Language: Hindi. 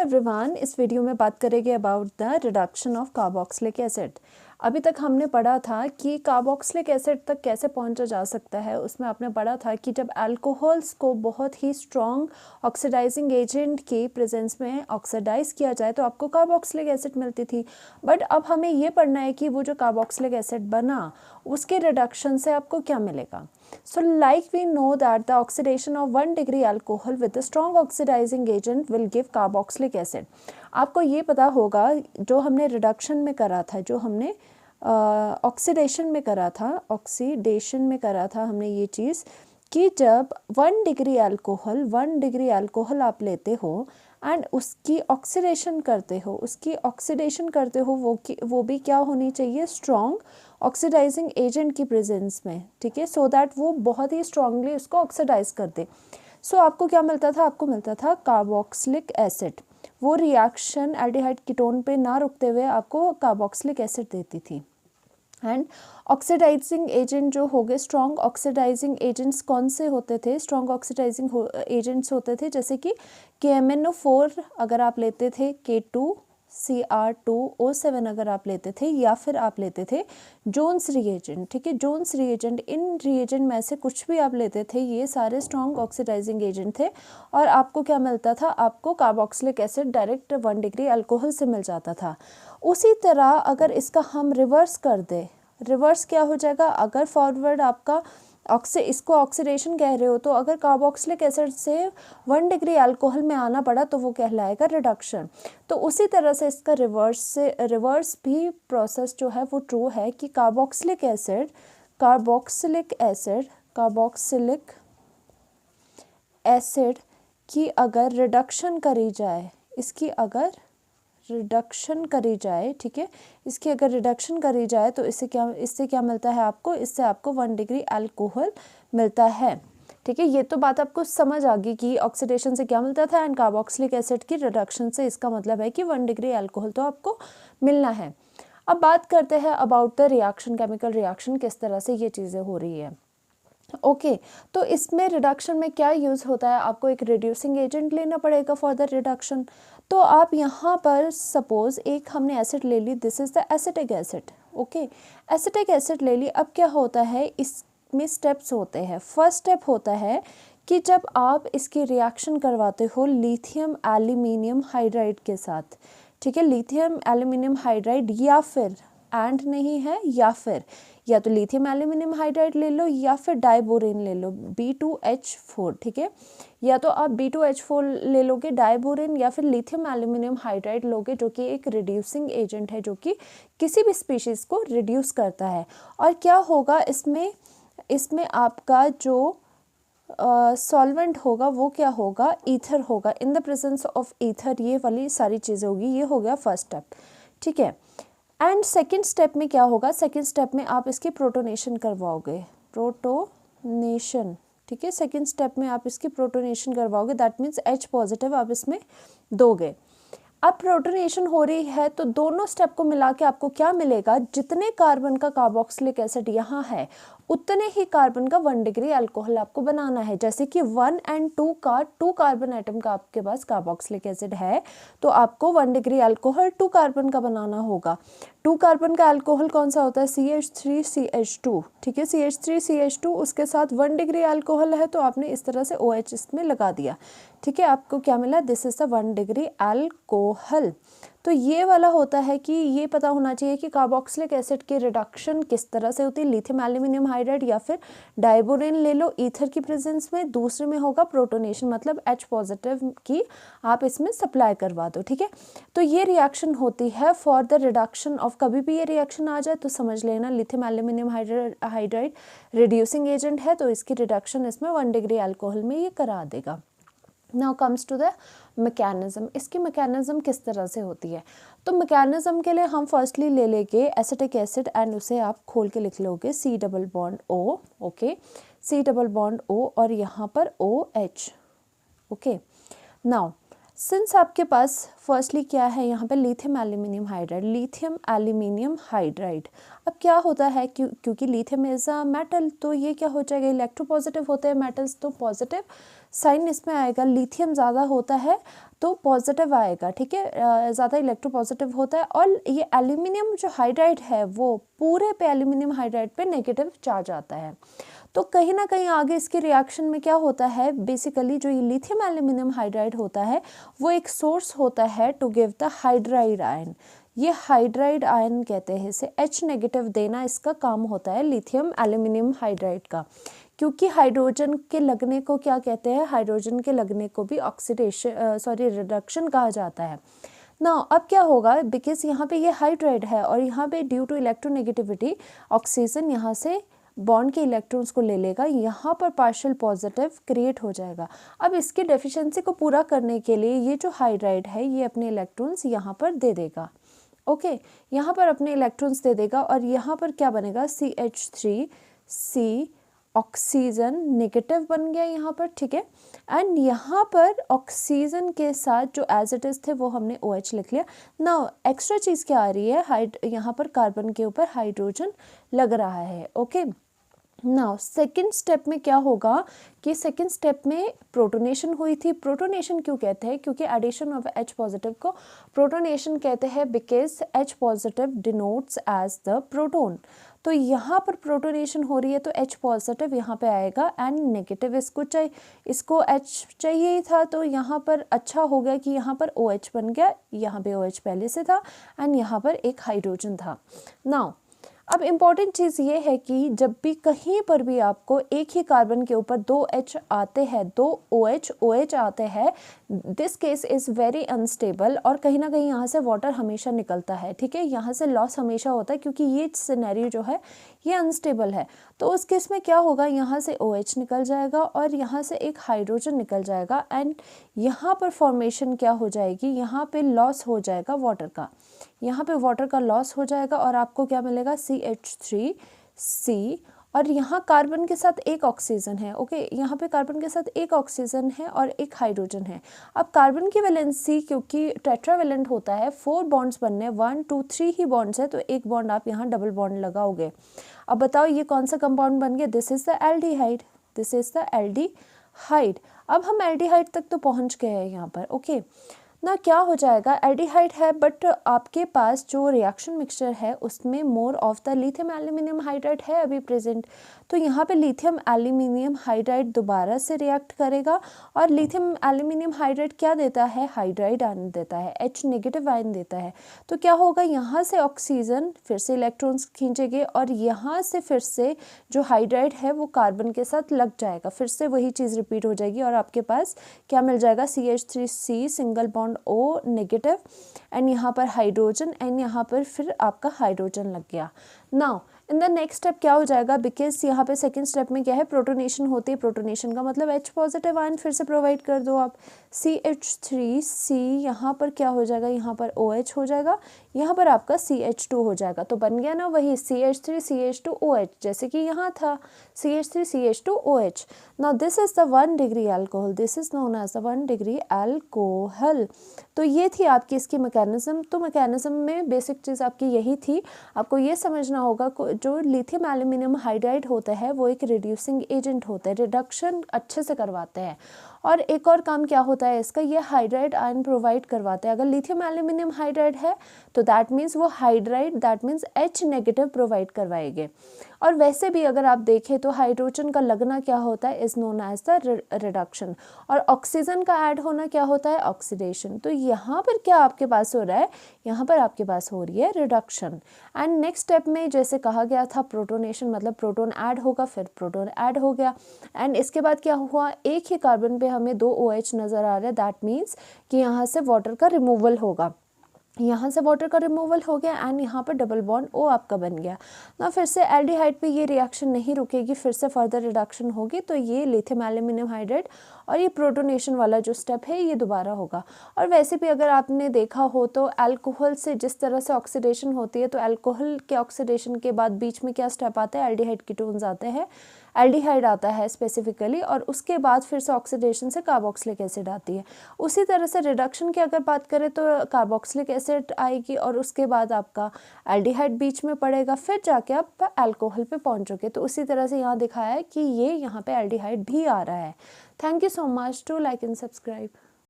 एवरीवन, इस वीडियो में बात करेंगे about the reduction of carboxylic acid. अभी तक हमने पढ़ा था कि कार्बोक्सिलिक एसिड तक कैसे पहुंचा जा सकता है। उसमें आपने पढ़ा था कि जब अल्कोहल्स को बहुत ही स्ट्रॉन्ग ऑक्सीडाइजिंग एजेंट की प्रेजेंस में ऑक्सीडाइज किया जाए तो आपको कार्बोक्सिलिक एसिड मिलती थी। बट अब हमें ये पढ़ना है कि वो जो कार्बोक्सिलिक एसिड बना उसके रिडक्शन से आपको क्या मिलेगा। So like we know that the oxidation of 1 degree alcohol with a strong oxidizing agent will give carboxylic acid। आपको ये पता होगा जो हमने रिडक्शन में करा था, जो हमने ऑक्सीडेशन में करा था हमने ये चीज़ कि जब 1 डिग्री अल्कोहल आप लेते हो एंड उसकी ऑक्सीडेशन करते हो वो भी क्या होनी चाहिए, स्ट्रॉन्ग ऑक्सीडाइजिंग एजेंट की प्रेजेंस में, ठीक है, सो दैट वो बहुत ही स्ट्रांगली उसको ऑक्सीडाइज कर दे। सो आपको क्या मिलता था, आपको मिलता था कार्बोक्सिलिक एसिड। वो रिएक्शन एल्डिहाइड कीटोन पे ना रुकते हुए आपको कार्बोक्सिलिक एसिड देती थी। एंड ऑक्सीडाइजिंग एजेंट जो हो गए, स्ट्रॉन्ग ऑक्सीडाइजिंग एजेंट्स कौन से होते थे, स्ट्रॉन्ग ऑक्सीडाइजिंग एजेंट्स होते थे जैसे कि KMnO4 अगर आप लेते थे, K2Cr2O7 अगर आप लेते थे, या फिर आप लेते थे जोन्स रिएजेंट, ठीक है, जोन्स रिएजेंट। इन रिएजेंट में से कुछ भी आप लेते थे, ये सारे स्ट्रॉन्ग ऑक्सीडाइजिंग एजेंट थे और आपको क्या मिलता था, आपको carboxylic acid direct 1 degree alcohol से मिल जाता था। उसी तरह अगर इसका हम रिवर्स कर दे, रिवर्स क्या हो जाएगा, अगर फॉरवर्ड आपका इसको ऑक्सीडेशन कह रहे हो तो अगर कार्बोक्सिलिक एसिड से 1 डिग्री अल्कोहल में आना पड़ा तो वो कहलाएगा रिडक्शन। तो उसी तरह से इसका रिवर्स भी प्रोसेस जो है वो ट्रू है कि कार्बोक्सिलिक एसिड की अगर रिडक्शन करी जाए, ठीक है, इसकी अगर रिडक्शन करी जाए तो इससे क्या मिलता है आपको, इससे आपको 1 डिग्री अल्कोहल मिलता है, ठीक है। ये तो बात आपको समझ आ गई कि ऑक्सीडेशन से क्या मिलता था एंड कार्बोक्सिलिक एसिड की रिडक्शन से इसका मतलब है कि 1 डिग्री अल्कोहल तो आपको मिलना है। अब बात करते हैं about the reaction, chemical reaction, किस तरह से ये चीज़ें हो रही है। ओके, तो इसमें रिडक्शन में क्या यूज़ होता है, आपको एक रिड्यूसिंग एजेंट लेना पड़ेगा फॉर द रिडक्शन। तो आप यहाँ पर सपोज एक हमने एसिड ले ली, this is the acetic acid. Okay, acetic acid ले ली। अब क्या होता है, इसमें स्टेप्स होते हैं। फर्स्ट स्टेप होता है कि जब आप इसकी रिएक्शन करवाते हो लिथियम एल्यूमिनियम हाइड्राइड के साथ, ठीक है, लिथियम एल्यूमिनियम हाइड्राइड, या फिर एंड नहीं है, या तो लिथियम एल्यूमिनियम हाइड्राइड ले लो या फिर डाइबोरेन ले लो, B2H4, ठीक है, या तो आप B2H4 ले लोगे डाइबोरेन, या फिर लिथियम एल्यूमिनियम हाइड्राइड लोगे जो कि एक रिड्यूसिंग एजेंट है, जो कि किसी भी स्पीशीज़ को रिड्यूस करता है। और क्या होगा इसमें आपका जो सॉल्वेंट होगा वो क्या होगा, ईथर होगा। In the presence of ether ये वाली सारी चीज़ें होगी। ये हो गया फर्स्ट स्टेप, ठीक है। एंड सेकेंड स्टेप में क्या होगा, सेकेंड स्टेप में आप इसकी प्रोटोनेशन करवाओगे, प्रोटोनेशन, ठीक है, सेकेंड स्टेप में आप इसकी प्रोटोनेशन करवाओगे, दैट मीन्स H पॉजिटिव आप इसमें दोगे। अब प्रोटोनेशन हो रही है तो दोनों स्टेप को मिला के आपको क्या मिलेगा, जितने कार्बन का कार्बोक्सिलिक एसिड यहाँ है उतने ही कार्बन का 1 डिग्री अल्कोहल आपको बनाना है। जैसे कि 1 और 2 का 2 कार्बन एटम का आपके पास कार्बोक्सिलिक एसिड है तो आपको 1 डिग्री अल्कोहल 2 कार्बन का बनाना होगा। 2 कार्बन का अल्कोहल कौन सा होता है, CH3CH2, ठीक है, CH3CH2 उसके साथ 1 डिग्री अल्कोहल है तो आपने इस तरह से OH इसमें लगा दिया, ठीक है, आपको क्या मिला, this is the 1 degree alcohol. तो ये वाला होता है कि ये पता होना चाहिए कि कार्बोक्सिलिक एसिड की रिडक्शन किस तरह से होती है, लिथियम एल्यूमिनियम हाइड्राइड या फिर डाइबोरेन ले लो ईथर की प्रेजेंस में, दूसरे में होगा प्रोटोनेशन, मतलब H पॉजिटिव की आप इसमें सप्लाई करवा दो, ठीक है। तो ये रिएक्शन होती है फॉर द रिडक्शन ऑफ, कभी भी ये रिएक्शन आ जाए तो समझ लेना lithium aluminium hydride reducing agent है तो इसकी रिडक्शन इसमें 1 डिग्री अल्कोहल में ये करा देगा। Now comes to the mechanism, इसकी मैकेनिज्म किस तरह से होती है। तो मैकेनिज्म के लिए हम फर्स्टली ले लेंगे एसिटिक एसिड एंड उसे आप खोल के लिख लोगे C double bond O, okay, C double bond O और यहाँ पर OH, ओके। नाउ सिंस आपके पास फर्स्टली क्या है यहाँ पे लिथियम एल्यूमिनियम हाइड्राइड, अब क्या होता है क्योंकि लिथियम इज अ मेटल तो ये क्या हो जाएगा, इलेक्ट्रोपॉजिटिव होते हैं मेटल्स तो पॉजिटिव साइन इसमें आएगा। लिथियम ज़्यादा होता है तो पॉजिटिव आएगा, ठीक है, ज़्यादा इलेक्ट्रोपॉजिटिव होता है। और ये एल्यूमिनियम जो हाइड्राइड है वो पूरे पे एल्यूमिनियम हाइड्राइड पे नेगेटिव चार्ज आता है। तो कहीं ना कहीं आगे इसके रिएक्शन में क्या होता है, बेसिकली जो ये लिथियम एल्यूमिनियम हाइड्राइड होता है वो एक सोर्स होता है to give the hydride ion. ये हाइड्राइड आयन कहते हैं इसे, H नेगेटिव देना इसका काम होता है लिथियम एल्यूमिनियम हाइड्राइड का। क्योंकि हाइड्रोजन के लगने को क्या कहते हैं, हाइड्रोजन के लगने को भी ऑक्सीडेशन रिडक्शन कहा जाता है ना। अब क्या होगा, बिकॉज यहाँ पे ये हाइड्राइड है और यहाँ पे ड्यू टू इलेक्ट्रोनेगेटिविटी ऑक्सीजन यहाँ से बॉन्ड के इलेक्ट्रॉन्स को ले लेगा, यहाँ पर पार्शियल पॉजिटिव क्रिएट हो जाएगा। अब इसकी डेफिशिएंसी को पूरा करने के लिए ये जो हाइड्राइड है ये अपने इलेक्ट्रॉन्स यहाँ पर दे देगा, ओके, यहाँ पर अपने इलेक्ट्रॉन्स दे देगा और यहाँ पर क्या बनेगा, CH3C ऑक्सीजन नेगेटिव बन गया यहाँ पर, ठीक है। एंड यहाँ पर ऑक्सीजन के साथ जो एज इट इज़ थे वो हमने OH लिख लिया। नाउ एक्स्ट्रा चीज़ क्या आ रही है, यहाँ पर कार्बन के ऊपर हाइड्रोजन लग रहा है, ओके। नाउ सेकेंड स्टेप में क्या होगा कि सेकेंड स्टेप में प्रोटोनेशन हुई थी। प्रोटोनेशन क्यों कहते हैं, क्योंकि एडिशन ऑफ H पॉजिटिव को प्रोटोनेशन कहते हैं, because H positive denotes as the proton. तो यहाँ पर प्रोटोनेशन हो रही है तो H पॉजिटिव यहाँ पे आएगा एंड नेगेटिव इसको H चाहिए ही था, तो यहाँ पर अच्छा हो गया कि यहाँ पर OH बन गया, यहाँ पे OH पहले से था एंड यहाँ पर एक हाइड्रोजन था। नाउ अब इम्पॉर्टेंट चीज़ ये है कि जब भी कहीं पर भी आपको एक ही कार्बन के ऊपर 2 H आते हैं, 2 OH आते हैं, this case is very unstable और कहीं ना कहीं यहाँ से वाटर हमेशा निकलता है, ठीक है, यहाँ से लॉस हमेशा होता है क्योंकि ये सिनेरियो जो है ये अनस्टेबल है। तो उस केस में क्या होगा, यहाँ से OH निकल जाएगा और यहाँ से एक हाइड्रोजन निकल जाएगा एंड यहाँ पर फॉर्मेशन क्या हो जाएगी, यहाँ पे लॉस हो जाएगा वाटर का, यहाँ पे वाटर का लॉस हो जाएगा और आपको क्या मिलेगा, CH3C और यहाँ कार्बन के साथ एक ऑक्सीजन है, ओके, यहाँ पे कार्बन के साथ एक ऑक्सीजन है और एक हाइड्रोजन है। अब कार्बन की वैलेंसी क्योंकि टेट्रावेलेंट होता है, 4 बॉन्ड्स बनने, 1 2 3 ही बॉन्ड्स है, तो एक बॉन्ड आप यहाँ डबल बॉन्ड लगाओगे। अब बताओ ये कौन सा कंपाउंड बन गया, this is the aldehyde, this is the aldehyde. अब हम एल्डिहाइड तक तो पहुँच गए हैं यहाँ पर, ओके ना। क्या हो जाएगा, एल्डिहाइड है बट आपके पास जो रिएक्शन मिक्सचर है उसमें more of the lithium aluminium hydride है अभी प्रेजेंट, तो यहाँ पे लिथियम एल्यूमिनियम हाइड्राइड दोबारा से रिएक्ट करेगा और लिथियम एल्यूमिनियम हाइड्राइड क्या देता है, हाइड्राइड आयन देता है, H नेगेटिव आयन देता है। तो क्या होगा, यहाँ से ऑक्सीजन फिर से इलेक्ट्रॉन्स खींचेंगे और यहाँ से फिर से जो हाइड्राइड है वो कार्बन के साथ लग जाएगा, फिर से वही चीज़ रिपीट हो जाएगी और आपके पास क्या मिल जाएगा, CH3C single bond O negative and यहाँ पर हाइड्रोजन एंड यहाँ पर फिर आपका हाइड्रोजन लग गया। Now in the next step क्या हो जाएगा, बिकॉज यहाँ पे सेकेंड स्टेप में क्या है, प्रोटोनेशन होती है, प्रोटोनेशन का मतलब H पॉजिटिव आयन फिर से प्रोवाइड कर दो आप, CH3C यहाँ पर क्या हो जाएगा, यहाँ पर OH हो जाएगा, यहाँ पर आपका CH2 हो जाएगा। तो बन गया ना वही CH3CH2OH जैसे कि यहाँ था CH3CH2OH। Now this is the 1 degree alcohol, this is known as the 1 degree alcohol. तो ये थी आपकी इसकी मैकेनिज्म। तो मैकेनिज्म में बेसिक चीज़ आपकी यही थी, आपको ये समझना होगा जो लिथियम एल्यूमिनियम हाइड्राइड होता है वो एक रिड्यूसिंग एजेंट होता है, रिडक्शन अच्छे से करवाते हैं। और एक और काम क्या होता है इसका, ये हाइड्राइड आयन प्रोवाइड करवाते हैं। अगर लिथियम एल्यूमिनियम हाइड्राइड है तो दैट मीन्स वो hydride, that means H negative provide करवाएंगे। और वैसे भी अगर आप देखें तो हाइड्रोजन का लगना क्या होता है, is known as the reduction, और ऑक्सीजन का ऐड होना क्या होता है, ऑक्सीडेशन। तो यहाँ पर क्या आपके पास हो रहा है, यहाँ पर आपके पास हो रही है रिडक्शन। एंड नेक्स्ट स्टेप में जैसे कहा गया था प्रोटोनेशन, मतलब प्रोटोन ऐड होगा, फिर प्रोटोन ऐड हो गया एंड इसके बाद क्या हुआ, एक ही कार्बन पे हमें 2 OH नज़र आ रहा है, दैट मीन्स कि यहाँ से वाटर का रिमूवल होगा, यहाँ से वाटर का रिमूवल हो गया एंड यहाँ पर डबल बॉन्ड O आपका बन गया ना। फिर से एल्डिहाइड पे ये रिएक्शन नहीं रुकेगी, फिर से फर्दर रिडक्शन होगी, तो ये लिथियम एल्यूमिनियम हाइड्राइड और ये प्रोटोनेशन वाला जो स्टेप है ये दोबारा होगा। और वैसे भी अगर आपने देखा हो तो अल्कोहल से जिस तरह से ऑक्सीडेशन होती है, तो अल्कोहल के ऑक्सीडेशन के बाद बीच में क्या स्टेप आता है, एल्डिहाइड कीटोन्स आते हैं, एल्डिहाइड आता है स्पेसिफिकली, और उसके बाद फिर से ऑक्सीडेशन से कार्बोक्सिलिक एसिड आती है। उसी तरह से रिडक्शन की अगर बात करें तो कार्बोक्सिलिक एसिड आएगी और उसके बाद आपका एल्डिहाइड बीच में पड़ेगा, फिर जाके आप अल्कोहल पे पहुंचोगे। तो उसी तरह से यहाँ दिखाया है कि ये यहाँ पे एल्डिहाइड भी आ रहा है। Thank you so much, to like and subscribe.